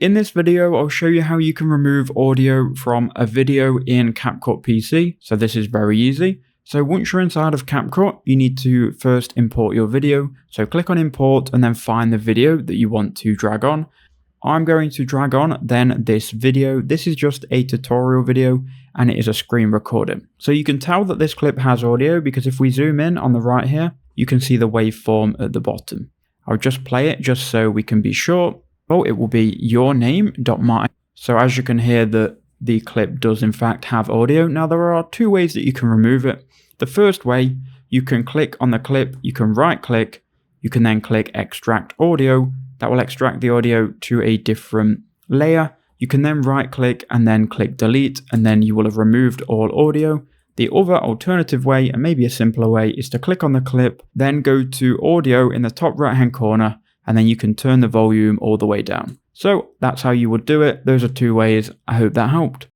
In this video, I'll show you how you can remove audio from a video in CapCut PC. So this is very easy. So once you're inside of CapCut, you need to first import your video. So click on import and then find the video that you want to drag on. I'm going to drag on then this video. This is just a tutorial video and it is a screen recording. So you can tell that this clip has audio because if we zoom in on the right here, you can see the waveform at the bottom. I'll just play it just so we can be sure. Oh, it will be yourname.my. So as you can hear that the clip does in fact have audio. Now there are two ways that you can remove it. The first way, you can click on the clip, you can right click, you can then click extract audio. That will extract the audio to a different layer. You can then right click and then click delete and then you will have removed all audio. The other alternative way, and maybe a simpler way, is to click on the clip, then go to audio in the top right hand corner, and then you can turn the volume all the way down. So that's how you would do it. Those are two ways. I hope that helped.